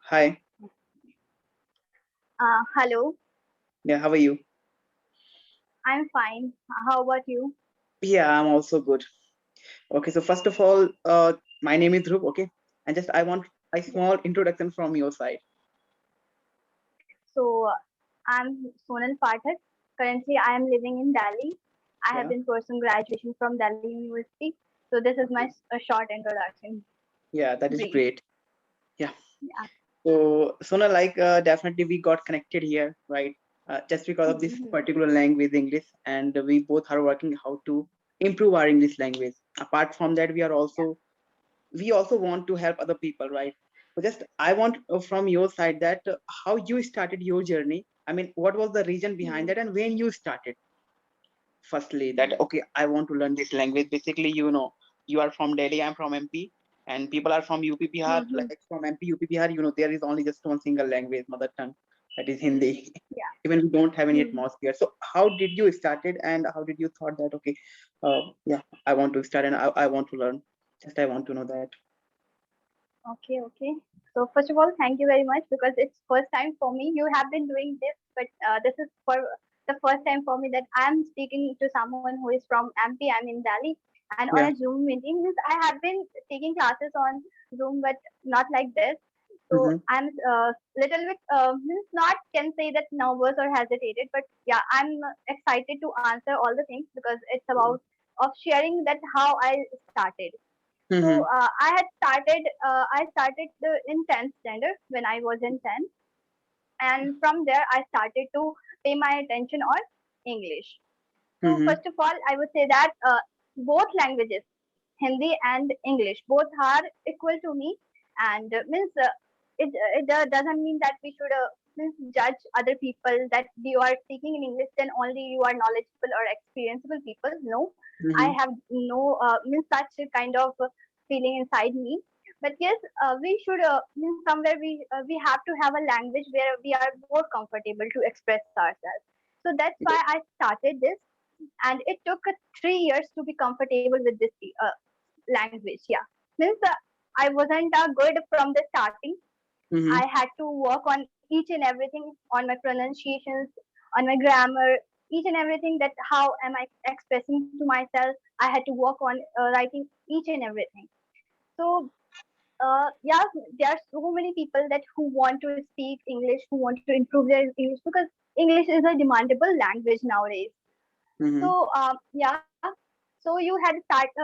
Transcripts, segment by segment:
Hi. Hello, Yeah, how are you? I'm fine. How about you? Yeah, I'm also good. Okay, so first of all, my name is Dhruv, okay? And just I want a Yeah. small introduction from your side. So, I'm Sonal Pathak. Currently, I am living in Delhi. I have Yeah, been pursuing graduation from Delhi University. So, this is my okay. short introduction. Yeah, that is Brief. great. Yeah. Yeah. So, Sona, definitely we got connected here, right? Just because of this Mhm. particular language, English, and we both are working how to improve our English language. Apart from that, we also want to help other people, right? So just I want from your side that how you started your journey. I mean, what was the reason behind Mhm. that, and when you started? Firstly, that Mhm. okay, I want to learn this language. Basically, you are from Delhi, I'm from MP, and people are from UP Bihar. Mhm. Like from MP, UP Bihar, there is only just one single language, mother tongue, that is Hindi. Yeah. Even we don't have any Mhm. atmosphere. So how did you started, and how did you thought that okay, yeah, I want to start and I want to learn. Just I want to know that. Okay, okay. So first of all, thank you very much because it's first time for me. You have been doing this, but this is for the first time for me that I'm speaking to someone who is from MP. I'm in Delhi, and on a Yeah. Zoom meeting. Means I have been taking classes on Zoom, but not like this. So Mm-hmm. I'm little bit means not can say that nervous or hesitated, but yeah, I'm excited to answer all the things because it's about of sharing that how I started. So Mm-hmm. I started in 10th standard when I was in 10th, and from there I started to pay my attention on English. So Mm-hmm. first of all, I would say that both languages, Hindi and English, both are equal to me, and means it doesn't mean that we should means judge other people that you are speaking in English then only you are knowledgeable or experienceable people. No, I Mm-hmm. have no means such a kind of feeling inside me. But yes, we should means somewhere we have to have a language where we are more comfortable to express ourselves. So that's why Yes. I started this, and it took 3 years to be comfortable with this language. Yeah, since I wasn't good from the starting, Mm-hmm. I had to work on each and everything, on my pronunciations, on my grammar, each and everything, that how am I expressing to myself. I had to work on writing each and everything. So yeah, there are so many people that who want to speak English, who want to improve their English because English is a demandable language nowadays. Mm-hmm. So yeah, so you had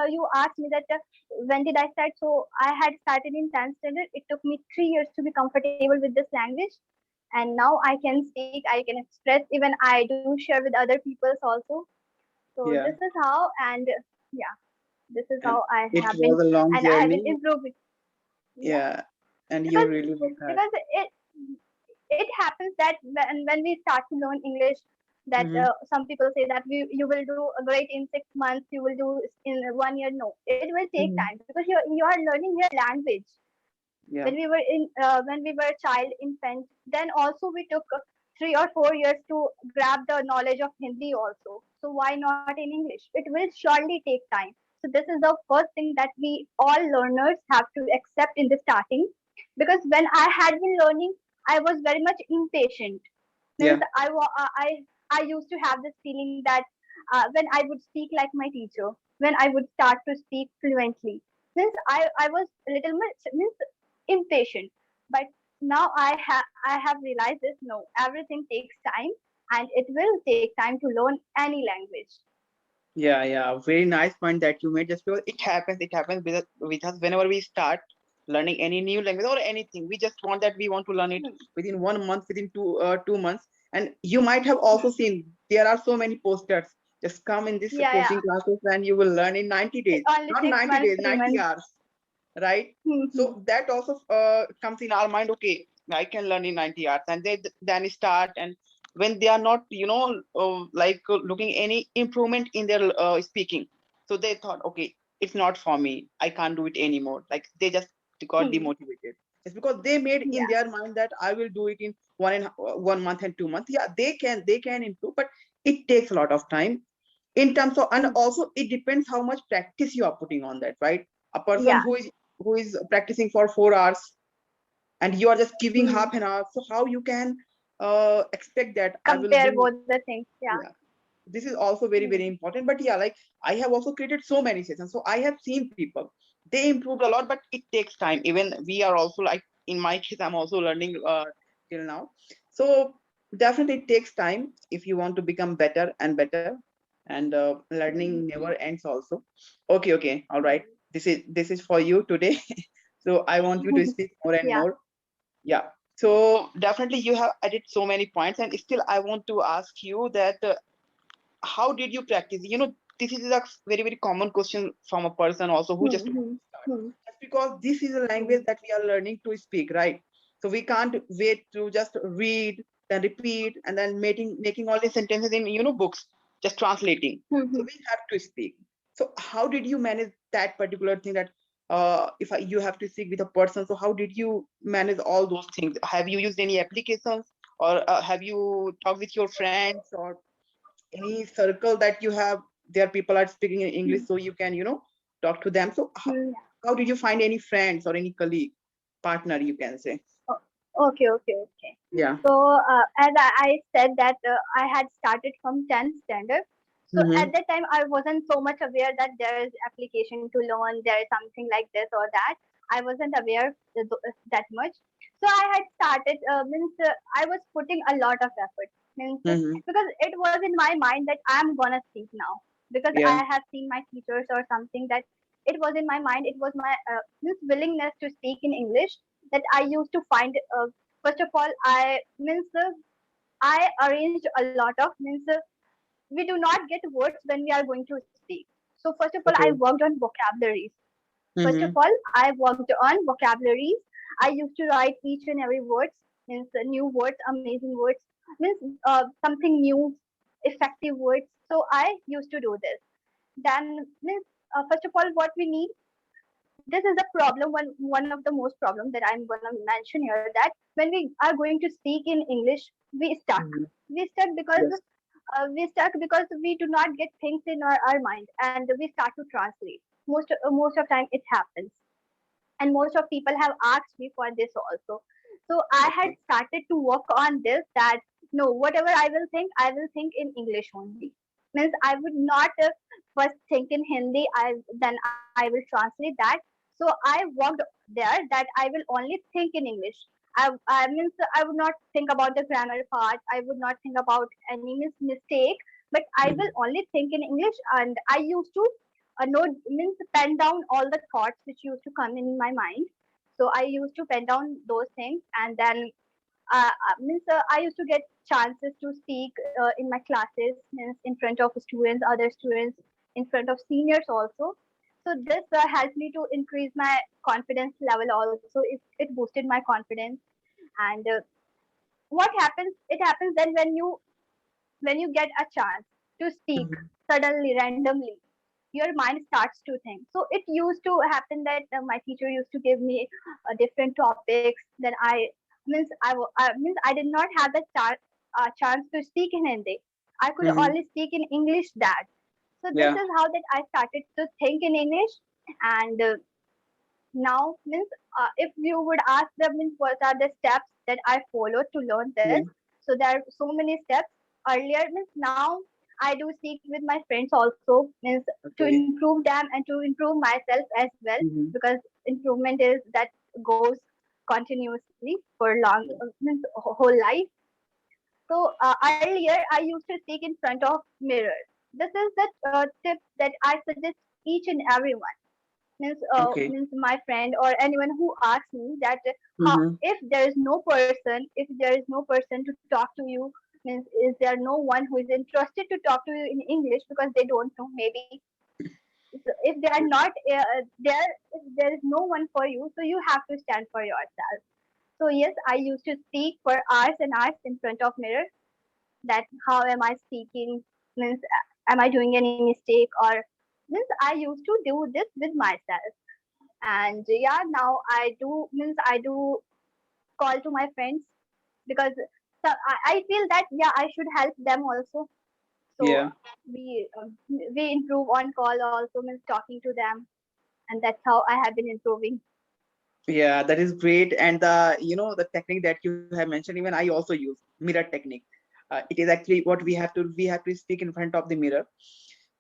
you asked me that when did I start? So I had started in 10th standard. It took me 3 years to be comfortable with this language, and now I can speak, I can express, even I do share with other peoples also. So this Yeah. is how, and yeah, this is how And I it have been, was a long and I have been journey. improving. Yeah, Yeah. And you because really work hard. because it happens that when we start to learn English, that Mm-hmm. some people say that you will do great in 6 months, you will do in 1 year. No, it will take time Mm-hmm. because you are learning your language. Yeah. When we were a child infant, then also we took 3 or 4 years to grab the knowledge of Hindi also. So why not in English? It will surely take time. So this is the first thing that we all learners have to accept in the starting, because when I had been learning, I was very much impatient. Means Yeah. I used to have this feeling that when I would speak like my teacher, when I would start to speak fluently, means I was a little much means impatient. But now I have realized this. No, everything takes time, and it will take time to learn any language. Yeah. Yeah. Very nice point that you made. Just because it happens with us whenever we start learning any new language or anything. We just want that we want to learn it Hmm. within 1 month, within 2 months. And you might have also Hmm. seen there are so many posters. Just come in this Yeah, coaching yeah. classes and you will learn in 90 days. Only Not six 90 months, days, three 90 months. hours. Right? Hmm. So that also comes in our mind. Okay, I can learn in 90 hours, and they then start. And when they are not, looking any improvement in their speaking, so they thought, okay, it's not for me. I can't do it anymore. Like they just got Hmm. demotivated. It's because they made in Yeah. their mind that I will do it in 1 month and 2 months. Yeah, they can improve, but it takes a lot of time in terms of, and Hmm. also it depends how much practice you are putting on that, right? A person Yeah. who is practicing for 4 hours and you are just giving Hmm. half an hour. So how you can expect that I will Compare be? both the things. Yeah. Yeah, this is also very Hmm. very important. But yeah, like I have also created so many sessions, so I have seen people, they improved a lot, but it takes time. Even we are also like, in my case, I'm also learning till now. So definitely it takes time if you want to become better and better, and learning never ends also. Okay, okay, all right, this is for you today. So I want you to speak more and Yeah. more. Yeah, so definitely you have added so many points, and still I want to ask you that how did you practice? This is a very very common question from a person also who just want Hmm. to start. Hmm. Just because this is a Hmm. language that we are learning to speak, right? So we can't wait to just read, then repeat, and then making all these sentences in books, just translating. So Hmm. we have to speak. So how did you manage that particular thing, that if you have to speak with a person, so how did you manage all those things? Have you used any applications, or have you talked with your friends, or any circle that you have, there people are speaking in English, so you can talk to them? So Hmm. how did you find any friends or any colleague, partner, you can say? Oh, okay, okay, okay. Yeah. So, as I said that I had started from 10th standard. So at Mm-hmm. that time, I wasn't so much aware that there is application to learn, there is something like this or that. I wasn't aware that much. So I had started, means I was putting a lot of effort. Means Mm-hmm. because it was in my mind that I'm gonna speak now. Because Yeah. I have seen my teachers or something, that it was in my mind, it was my means willingness to speak in English, that I used to find. First of all, I means I arranged a lot of means we do not get words when we are going to speak. So first of all, I Okay. worked on vocabularies. First of Mm-hmm. all, I worked on vocabularies. I used to write each and every words, means new words, amazing words, means something new, effective words. So I used to do this. Then means first of all, what we need, this is a problem, one of the most problem that I'm going to mention here, that when we are going to speak in English, we stuck. Mm-hmm. We stuck because Yes. we do not get things in our mind, and we start to translate. Most of time it happens, and most of people have asked me for this also. So I had Okay. started to work on this, that no, whatever I will think in English only. Means I would not first think in Hindi, then I will translate that. So I worked there that I will only think in English. I means I would not think about the grammar part. I would not think about any mistake, but I will Mm-hmm. only think in English. And I used to note, means pen down all the thoughts which used to come in my mind. So I used to pen down those things, and then means I used to get chances to speak in my classes, means in front of students, other students, in front of seniors also. So this helped me to increase my confidence level also. It boosted my confidence. And what happens? It happens then when you get a chance to speak Mm-hmm. suddenly, randomly, your mind starts to think. So it used to happen that my teacher used to give me different topics. Then I I did not have the chance to speak in Hindi. I could Mm-hmm. only speak in English. That so this Yeah. is how that I started to think in English. And now means if you would ask them, means what are the steps that I followed to learn this. Yeah. So there are so many steps. Earlier means now I do speak with my friends also, means to Okay. improve them and to improve myself as well, Mm-hmm. because improvement is that goes continuously for long Yeah. means whole life. So earlier I used to speak in front of mirrors. This is the tip that I suggest each and everyone, Okay. means my friend or anyone who asks me that how, Mm-hmm. if there is no person, if there is no person to talk to you, means is there no one who is interested to talk to you in English, because they don't know maybe. So if they are not there, if there is no one for you, so you have to stand for yourself. So yes, I used to speak for hours and hours in front of mirror, that how am I speaking, means am I doing any mistake, or means I used to do this with myself. And yeah, now I do, means I do call to my friends, because I feel that yeah, I should help them also. So Yeah. we improve on call also, means talking to them, and that's how I have been improving. Yeah, that is great. And the technique that you have mentioned, even I also use mirror technique. It is actually what we have to speak in front of the mirror.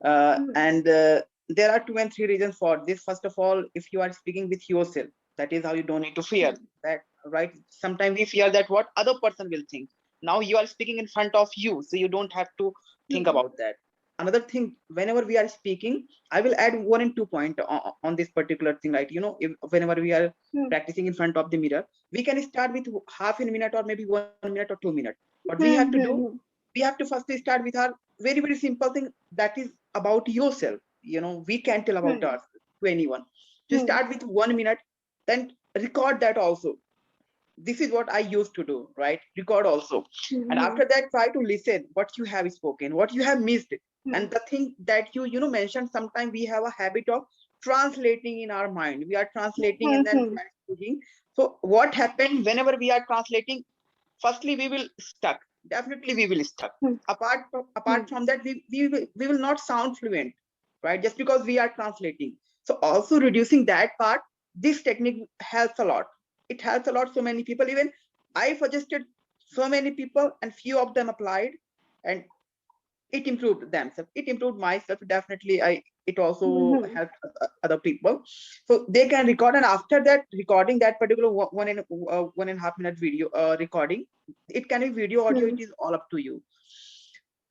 And there are two and three reasons for this. First of all, if you are speaking with yourself, that is how you don't need to fear that, right? Sometimes we fear that what other person will think. Now you are speaking in front of you, so you don't have to think Hmm. about that. Another thing, whenever we are speaking, I will add one and two point on this particular thing, right? If, whenever we are Hmm. practicing in front of the mirror, we can start with half a minute or maybe 1 minute or 2 minutes. What we have to Hmm. do, Hmm. we have to firstly start with our very very simple thing, that is about yourself. We can't tell about Hmm. us to anyone. To Hmm. start with 1 minute, then record that also. This is what I used to do, right? Record also. And Hmm. after that, try to listen what you have spoken, what you have missed. Hmm. And the thing that you mentioned, sometimes we have a habit of translating in our mind. We are translating and Hmm. then Hmm. we are speaking. So what happened whenever we are translating? Firstly, we will stuck. Definitely we will stuck. Hmm. Apart Hmm. from that, we will not sound fluent, right? Just because we are translating. So also reducing that part, this technique helps a lot. It helps a lot. So many people, even I suggested so many people, and few of them applied, and it improved themselves. It improved myself. Definitely, it also Hmm. helped other people. So they can record, and after that recording, that particular 1.5 minute video recording, it can be video, audio. Hmm. It is all up to you.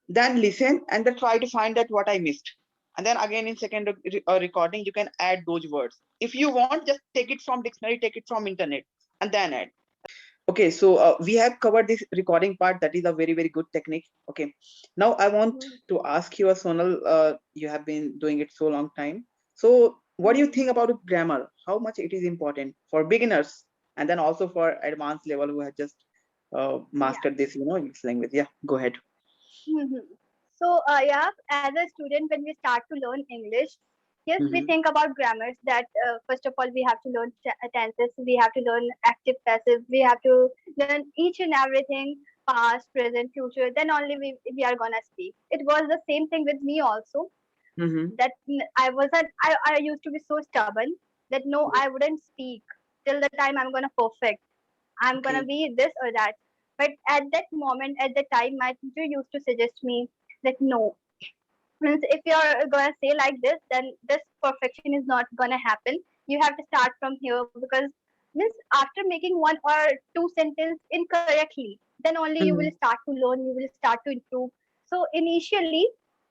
Then listen and then try to find that what I missed. And then again in second recording, you can add those words. If you want, just take it from dictionary, take it from internet, and then add. Okay, so we have covered this recording part. That is a very, very good technique. Okay, now I want Hmm. to ask you, Sonal, you have been doing it so long time. So what do you Hmm. think about grammar? How much it is important for beginners and then also for advanced level who have just Yeah. mastered this language? Yeah, go ahead. Mhm. So, yeah, as a student, when we start to learn English, yes, we Mm-hmm. think about grammars. That first of all, we have to learn tenses, we have to learn active, passive, we have to learn each and everything, past, present, future. Then only we are gonna speak. It was the same thing with me also. Mm-hmm. That I used to be so stubborn that no, I wouldn't speak till the time I'm gonna perfect. I'm gonna Okay. be this or that. But at that moment, at that time, my teacher used to suggest me that no, means if you're gonna say like this, then this perfection is not gonna happen. You have to start from here because means after making one or two sentence incorrectly, then only you will Mm-hmm. start to learn, you will start to improve. So initially,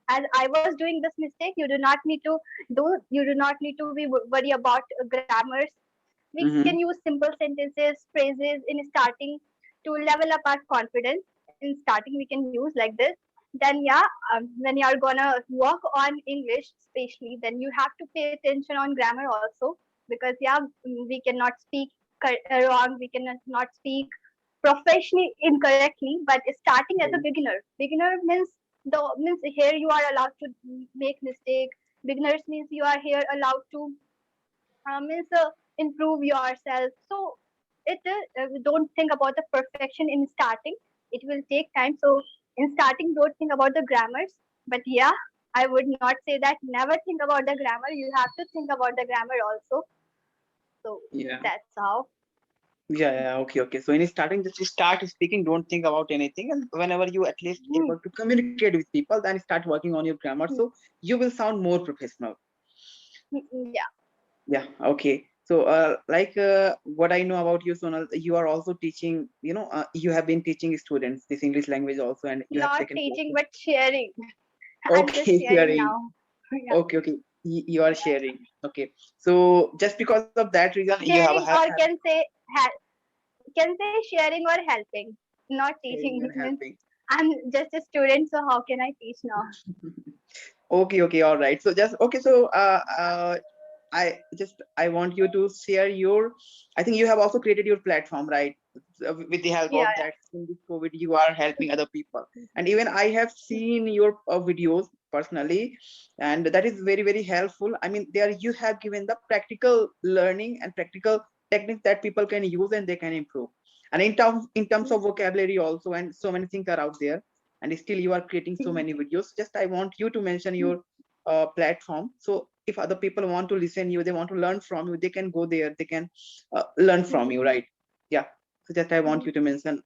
as I was doing this mistake, you do not need to be worry about grammars. We can Mm-hmm. use simple sentences, phrases in starting to level up our confidence. In starting, we can use like this. Then, yeah, when you are gonna work on English, especially, then you have to pay attention on grammar also because, yeah, we cannot speak wrong, we cannot not speak professionally incorrectly. But starting as a beginner means the means here you are allowed to make mistake. Beginners means you are here allowed to means improve yourself. So don't think about the perfection in starting. It will take time. So in starting, don't think about the grammars. But yeah, I would not say that never think about the grammar. You have to think about the grammar also. So Yeah. that's how. Yeah, yeah, okay, okay. So in starting, just start speaking, don't think about anything. And whenever you at least Hmm, able to communicate with people, then start working on your grammar. hmm, So you will sound more professional. yeah, Yeah, okay. So what I know about you, Sonal, you are also teaching, you have been teaching students this English language also, and you have not taken teaching classes. but sharing. I'm just Okay, sharing sharing. now. Yeah, Okay, okay. You are sharing. Okay. So just because of that reason, you have a sharing or can say sharing or helping, not sharing teaching. and Means helping. I'm just a student, so how can I teach now? Okay, okay, all right. So just okay. So I want you to share your. I think you have also created your platform, right? So with the help Yeah, of that, in this COVID, you are helping other people, and even I have seen your videos personally, and that is very very helpful. I mean, there you have given the practical learning and practical techniques that people can use and they can improve. And in terms of vocabulary also, and so many things are out there, and still you are creating so many videos. Just I want you to mention your platform. So if other people want to listen you, they want to learn from you, they can go there, they can learn from you, right? Yeah. So just I want you to mention.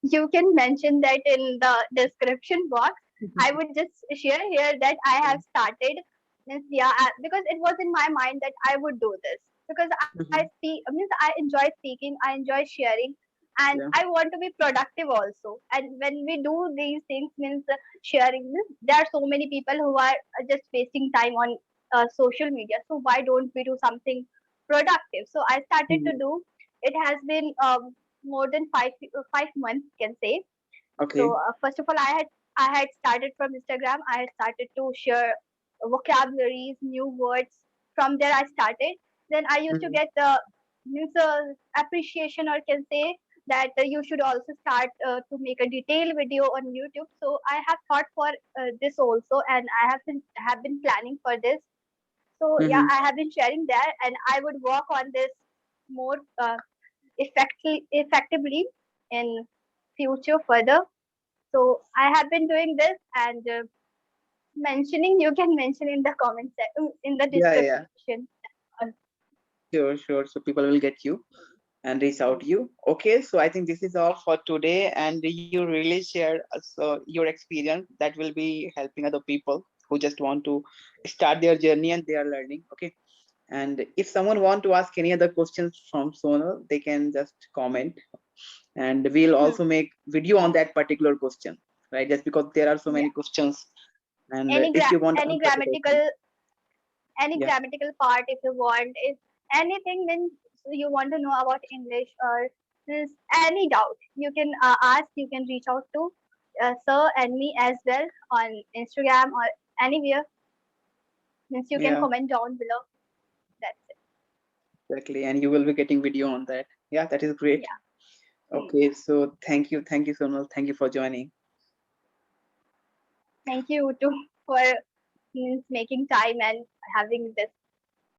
You can mention that in the description box. I would just share here that I have started. Means, yeah, because it was in my mind that I would do this because I Mhm. speak. Means I enjoy speaking. I enjoy sharing, and Yeah. I want to be productive also. And when we do these things, means sharing. Means there are so many people who are just wasting time on social media. So why don't we do something productive? So I started to Mhm. do. It has been more than 5 months, can say. So Okay. first of all, I had started from Instagram. I had started to share vocabularies, new words. From there, I started. Then I used to Mhm. get the means appreciation, or can say that you should also start to make a detailed video on YouTube. So I have thought for this also, and I have been planning for this. So yeah, Mhm. I have been sharing that, and I would work on this more effectively in future further. So I have been doing this, and mentioning, you can mention in the in the Yeah, yeah, description. Uh, sure, sure. So people will get you and reach out to you. Okay, so I think this is all for today, and you really shared your experience that will be helping other people who just want to start their journey and they are learning. Okay, and if someone want to ask any other questions from Sonal, they can just comment, and we'll hmm, also make video on that particular question, right? Just because there are so many yeah. questions, and Any if you want to any answer the question, any yeah, grammatical part, if you want, if anything means you want to know about English, or there's any doubt, you can ask. You can reach out to sir and me as well on Instagram or anywhere. Means you can yeah, comment down below. That's it. exactly, and you will be getting video on that. Yeah, that is great. Yeah. Hmm. Okay, so thank you, Sonal. Thank you for joining. Thank you too for means making time and having this